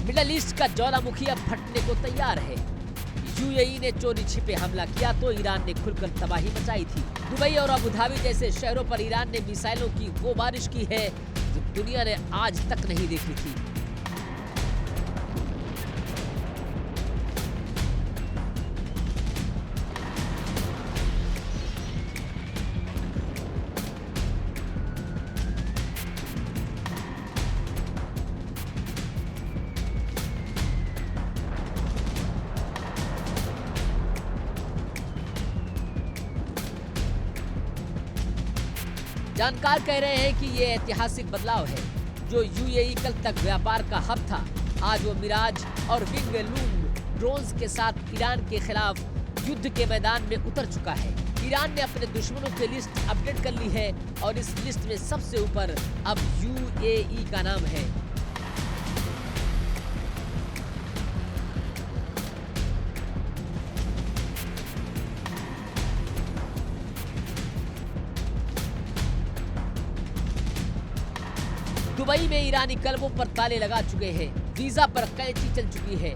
मिडल ईस्ट का ज्वालामुखी अब फटने को तैयार है। यूएई ने चोरी छिपे हमला किया तो ईरान ने खुलकर तबाही मचाई थी। दुबई और अबू धाबी जैसे शहरों पर ईरान ने मिसाइलों की वो बारिश की है जो दुनिया ने आज तक नहीं देखी थी। जानकार कह रहे हैं कि ये ऐतिहासिक बदलाव है। जो यूएई कल तक व्यापार का हब था, आज वो मिराज और विंग लूम ड्रोन्स के साथ ईरान के खिलाफ युद्ध के मैदान में उतर चुका है। ईरान ने अपने दुश्मनों की लिस्ट अपडेट कर ली है और इस लिस्ट में सबसे ऊपर अब यूएई का नाम है। दुबई में ईरानी क्लबों पर ताले लगा चुके हैं, वीजा पर कैंची चल चुकी है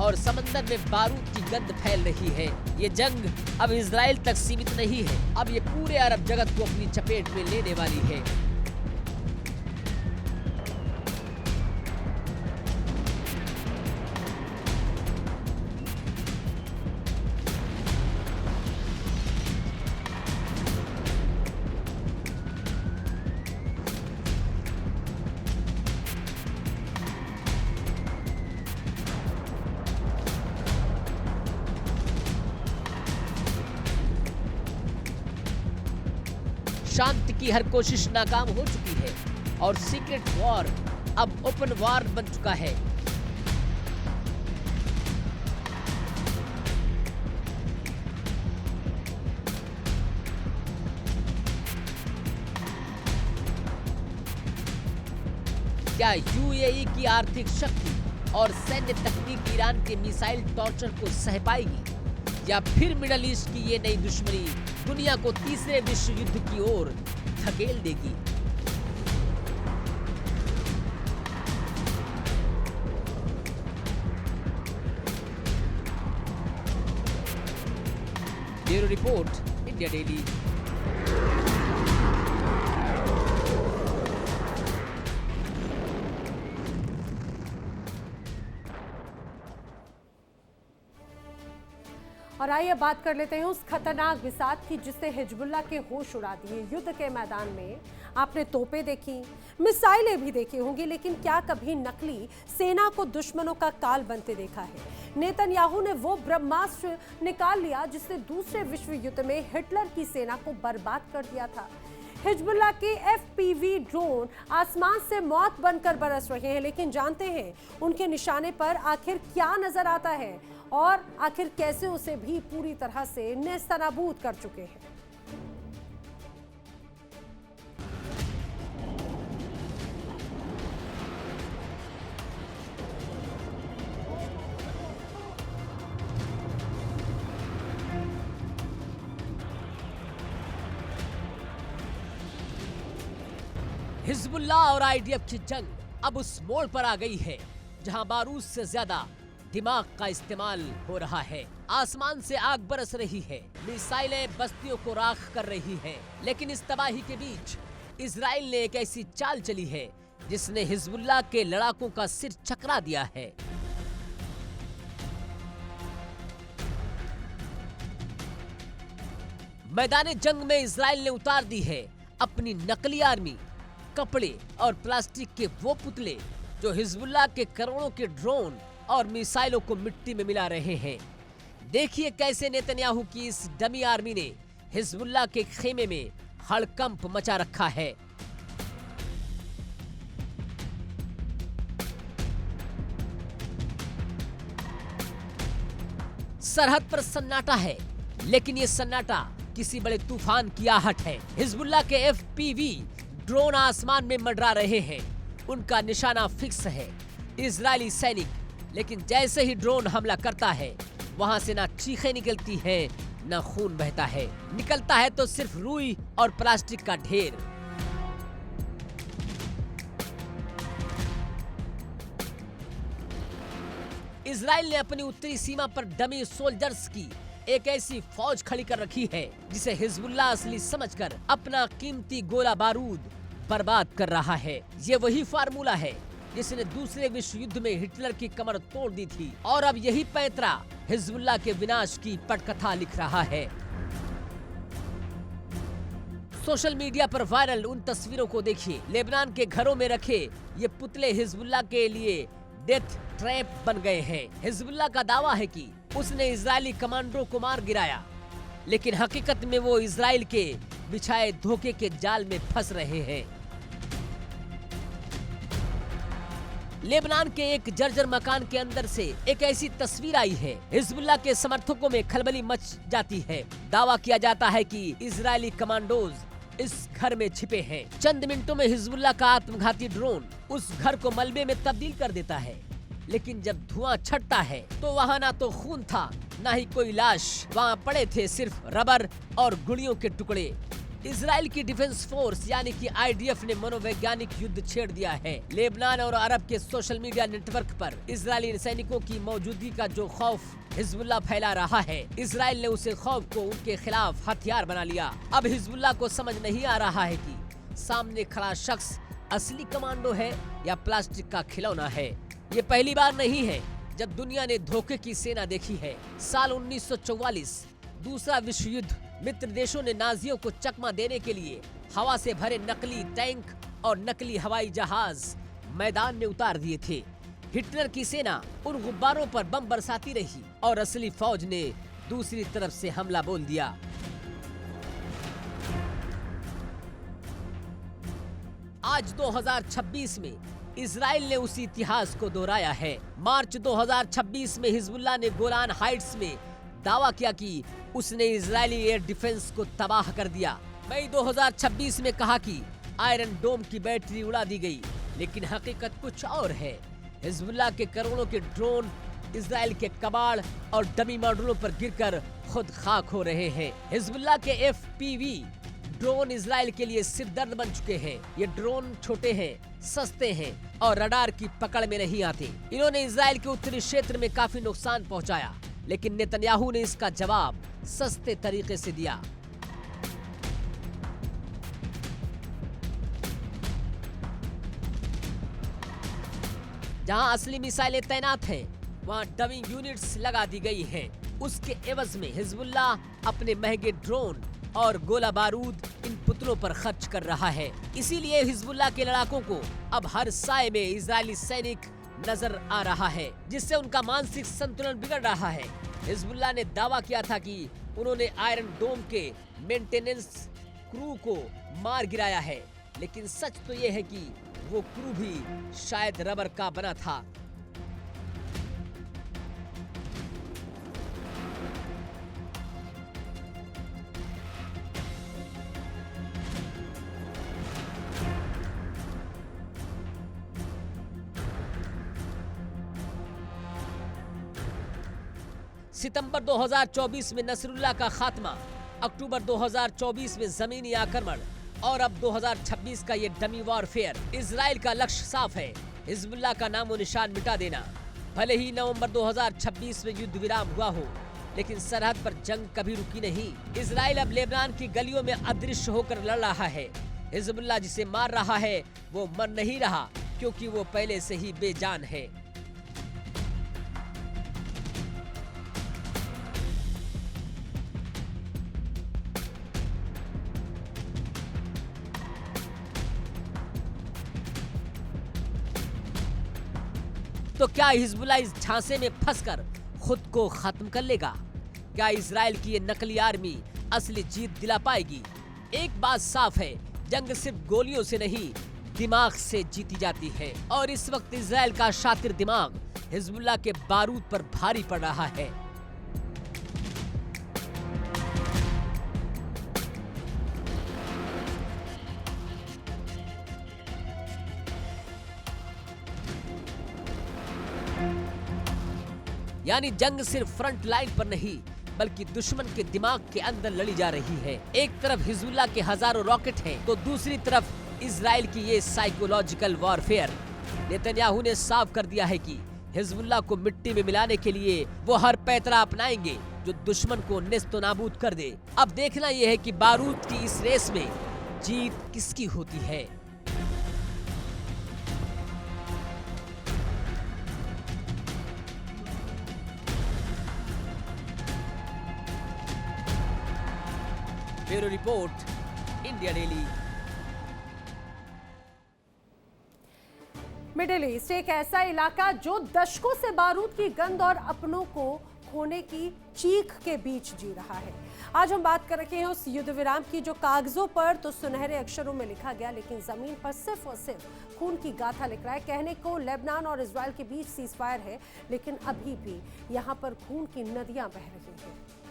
और समंदर में बारूद की गंध फैल रही है। ये जंग अब इजराइल तक सीमित नहीं है, अब ये पूरे अरब जगत को अपनी चपेट में लेने वाली है। शांति की हर कोशिश नाकाम हो चुकी है और सीक्रेट वॉर अब ओपन वॉर बन चुका है। क्या यूएई की आर्थिक शक्ति और सैन्य तकनीक ईरान के मिसाइल टॉर्चर को सह पाएगी, या फिर मिडल ईस्ट की ये नई दुश्मनी दुनिया को तीसरे विश्व युद्ध की ओर धकेल देगी? Bureau report, India daily. और आइए बात कर लेते हैं उस खतरनाक विसात की जिसने हिजबुल्लाह के होश उड़ा दिए। युद्ध के मैदान में आपने तोपें देखी, मिसाइलें भी देखी होंगी, लेकिन क्या कभी नकली सेना को दुश्मनों का काल बनते देखा है? नेतन्याहू ने वो ब्रह्मास्त्र निकाल लिया जिसने दूसरे विश्व युद्ध में हिटलर की सेना को बर्बाद कर दिया था। हिजबुल्लाह के एफपीवी ड्रोन आसमान से मौत बनकर बरस रहे हैं, लेकिन जानते हैं उनके निशाने पर आखिर क्या नजर आता है और आखिर कैसे उसे भी पूरी तरह से नेस्तनाबूद कर चुके हैं। हिजबुल्लाह और आईडीएफ की जंग अब उस मोड़ पर आ गई है जहां बारूद से ज्यादा दिमाग का इस्तेमाल हो रहा है। आसमान से आग बरस रही है, मिसाइलें बस्तियों को राख कर रही हैं, लेकिन इस तबाही के बीच इजराइल ने एक ऐसी चाल चली है जिसने हिजबुल्लाह के लड़ाकों का सिर चकरा दिया है। मैदान जंग में इजराइल ने उतार दी है अपनी नकली आर्मी, कपड़े और प्लास्टिक के वो पुतले जो हिजबुल्लाह के करोड़ों के ड्रोन और मिसाइलों को मिट्टी में मिला रहे हैं। देखिए कैसे नेतन्याहू की इस डमी आर्मी ने हिजबुल्लाह के खेमे में हड़कंप मचा रखा है। सरहद पर सन्नाटा है, लेकिन ये सन्नाटा किसी बड़े तूफान की आहट है। हिजबुल्लाह के एफपीवी ड्रोन आसमान में मंडरा रहे हैं, उनका निशाना फिक्स है इजरायली सैनिक, लेकिन जैसे ही ड्रोन हमला करता है वहां से ना चीखें निकलती हैं, ना खून बहता है। निकलता है तो सिर्फ रुई और प्लास्टिक का ढेर। इजराइल ने अपनी उत्तरी सीमा पर डमी सोल्जर्स की एक ऐसी फौज खड़ी कर रखी है जिसे हिजबुल्लाह असली समझकर अपना कीमती गोला बारूद बर्बाद कर रहा है। ये वही फार्मूला है जिसने दूसरे विश्व युद्ध में हिटलर की कमर तोड़ दी थी, और अब यही पैंतरा हिजबुल्लाह के विनाश की पटकथा लिख रहा है। सोशल मीडिया पर वायरल उन तस्वीरों को देखिए। लेबनान के घरों में रखे ये पुतले हिजबुल्लाह के लिए डेथ ट्रैप बन गए हैं। हिजबुल्लाह का दावा है कि उसने इजरायली कमांडरों को मार गिराया, लेकिन हकीकत में वो इजराइल के बिछाए धोखे के जाल में फंस रहे हैं। लेबनान के एक जर्जर मकान के अंदर से एक ऐसी तस्वीर आई है। हिजबुल्लाह के समर्थकों में खलबली मच जाती है। दावा किया जाता है कि इजरायली कमांडोज इस घर में छिपे हैं। चंद मिनटों में हिजबुल्लाह का आत्मघाती ड्रोन उस घर को मलबे में तब्दील कर देता है। लेकिन जब धुआं छटता है तो वहाँ ना तो खून था, ना ही कोई लाश। वहाँ पड़े थे सिर्फ रबर और गुड़ियों के टुकड़े। इजराइल की डिफेंस फोर्स यानी कि आईडीएफ ने मनोवैज्ञानिक युद्ध छेड़ दिया है। लेबनान और अरब के सोशल मीडिया नेटवर्क पर इजरायली सैनिकों की मौजूदगी का जो खौफ हिजबुल्लाह फैला रहा है, इजराइल ने उसे खौफ को उनके खिलाफ हथियार बना लिया। अब हिजबुल्लाह को समझ नहीं आ रहा है कि सामने खड़ा शख्स असली कमांडो है या प्लास्टिक का खिलौना है। ये पहली बार नहीं है जब दुनिया ने धोखे की सेना देखी है। साल 1944 दूसरा विश्व युद्ध, मित्र देशों ने नाजियों को चकमा देने के लिए हवा से भरे नकली टैंक और नकली हवाई जहाज मैदान में उतार दिए थे। हिटलर की सेना उन गुब्बारों पर बम बरसाती रही और असली फौज ने दूसरी तरफ से हमला बोल दिया। आज 2026 में इजराइल ने उसी इतिहास को दोहराया है। मार्च 2026 में हिजबुल्लाह ने गोलान हाइट्स में दावा किया कि उसने इजरायली एयर डिफेंस को तबाह कर दिया। मई 2026 में कहा कि आयरन डोम की बैटरी उड़ा दी गई, लेकिन हकीकत कुछ और है। हिजबुल्लाह के करोड़ों के ड्रोन इजराइल के कबाड़ और डमी मॉडलों पर गिरकर खुद खाक हो रहे हैं। हिजबुल्लाह के FPV ड्रोन इजराइल के लिए सिरदर्द बन चुके हैं। ये ड्रोन छोटे हैं, सस्ते हैं और रडार की पकड़ में नहीं आते। इन्होंने इजराइल के उत्तरी क्षेत्र में काफी नुकसान पहुंचाया, लेकिन नेतन्याहू ने इसका जवाब सस्ते तरीके से दिया। जहां असली मिसाइलें तैनात हैं, वहां डमिंग यूनिट्स लगा दी गई हैं। उसके एवज में हिजबुल्लाह अपने महंगे ड्रोन और गोला बारूद इन पुतलों पर खर्च कर रहा है। इसीलिए हिजबुल्लाह के लड़ाकों को अब हर साए में इजरायली सैनिक नजर आ रहा है, जिससे उनका मानसिक संतुलन बिगड़ रहा है। हिजबुल्लाह ने दावा किया था कि उन्होंने आयरन डोम के मेंटेनेंस क्रू को मार गिराया है, लेकिन सच तो ये है कि वो क्रू भी शायद रबर का बना था। सितंबर 2024 में नसरुल्लाह का खात्मा, अक्टूबर 2024 में जमीनी आक्रमण और अब 2026 का ये डमी वॉरफेयर। इजराइल का लक्ष्य साफ है, हिजबुल्लाह का नामो निशान मिटा देना। भले ही नवंबर 2026 में युद्ध विराम हुआ हो, लेकिन सरहद पर जंग कभी रुकी नहीं। इजराइल अब लेबनान की गलियों में अदृश्य होकर लड़ रहा है। हिजबुल्लाह जिसे मार रहा है वो मर नहीं रहा, क्योंकि वो पहले से ही बेजान है। तो क्या हिजबुल्लाह इस झांसे में फंसकर खुद को खत्म कर लेगा? क्या इजराइल की ये नकली आर्मी असली जीत दिला पाएगी? एक बात साफ है, जंग सिर्फ गोलियों से नहीं, दिमाग से जीती जाती है। और इस वक्त इजराइल का शातिर दिमाग हिजबुल्लाह के बारूद पर भारी पड़ रहा है। यानी जंग सिर्फ फ्रंट लाइन पर नहीं, बल्कि दुश्मन के दिमाग के अंदर लड़ी जा रही है। एक तरफ हिजबुल्लाह के हजारों रॉकेट हैं, तो दूसरी तरफ इजराइल की ये साइकोलॉजिकल वॉरफेयर। नेतन्याहू ने साफ कर दिया है कि हिजबुल्लाह को मिट्टी में मिलाने के लिए वो हर पैतरा अपनाएंगे जो दुश्मन को नेस्तो नाबूद कर दे। अब देखना यह है कि बारूद की इस रेस में जीत किसकी होती है। Bureau report, India daily. Middle east एक ऐसा इलाका जो दशकों से बारूद की गंध और अपनों को होने की चीख के बीच जी रहा है। आज हम बात कर रहे हैं उस युद्ध विराम की जो कागजों पर तो सुनहरे अक्षरों में लिखा गया, लेकिन जमीन पर सिर्फ और सिर्फ खून की गाथा लिख रहा है। कहने को लेबनान और इजराइल के बीच सीजफायर है, लेकिन अभी भी यहां पर खून की नदियां बह रही हैं।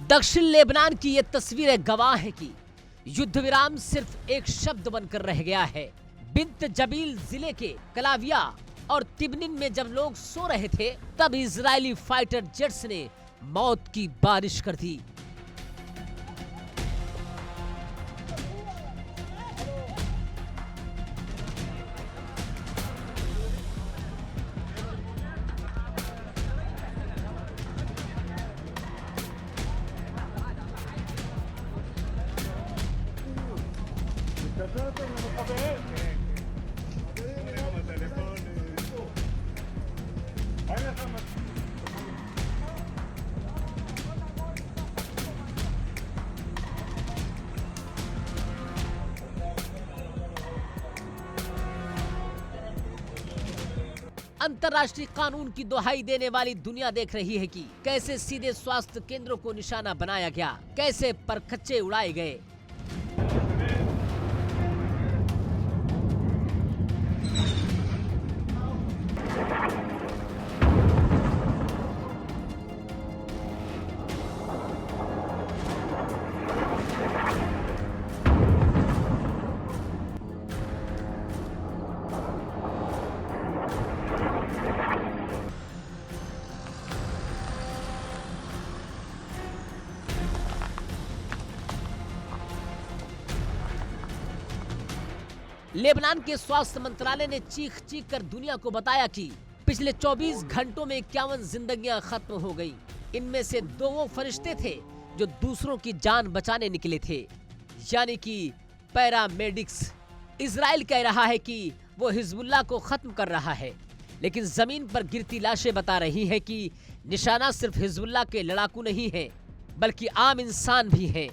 दक्षिण लेबनान की ये तस्वीरें गवाह है कि युद्ध विराम सिर्फ एक शब्द बनकर रह गया है। बिंत जबील जिले के कलाविया और तिबनिन में जब लोग सो रहे थे, तब इजरायली फाइटर जेट्स ने मौत की बारिश कर दी। अंतर्राष्ट्रीय कानून की दुहाई देने वाली दुनिया देख रही है कि कैसे सीधे स्वास्थ्य केंद्रों को निशाना बनाया गया, कैसे परखच्चे उड़ाए गए। लेबनान के स्वास्थ्य मंत्रालय ने चीख चीख कर दुनिया को बताया कि पिछले 24 घंटों में 51 जिंदगियां खत्म हो गई। इनमें से 2 वो फरिश्ते थे जो दूसरों की जान बचाने निकले थे, यानी कि पैरामेडिक्स। इजराइल कह रहा है कि वो हिजबुल्लाह को खत्म कर रहा है, लेकिन जमीन पर गिरती लाशें बता रही हैं कि निशाना सिर्फ हिजबुल्लाह के लड़ाकू नहीं है, बल्कि आम इंसान भी हैं।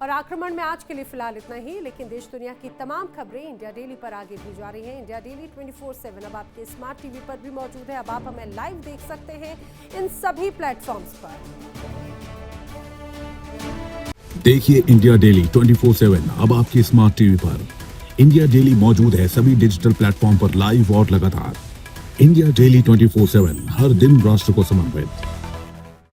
और आक्रमण में आज के लिए फिलहाल इतना ही, लेकिन देश दुनिया की तमाम खबरें इंडिया डेली पर आगे भी जा रही हैं। इंडिया डेली 24/7 अब आपके स्मार्ट टीवी पर भी मौजूद है। अब आप हमें लाइव देख सकते हैं इन सभी प्लेटफॉर्म्स पर। देखिए इंडिया डेली 24/7 अब आपके स्मार्ट टीवी पर। इंडिया डेली मौजूद है सभी डिजिटल प्लेटफॉर्म पर लाइव और लगातार। इंडिया डेली 24/7 हर दिन राष्ट्र को समर्पित।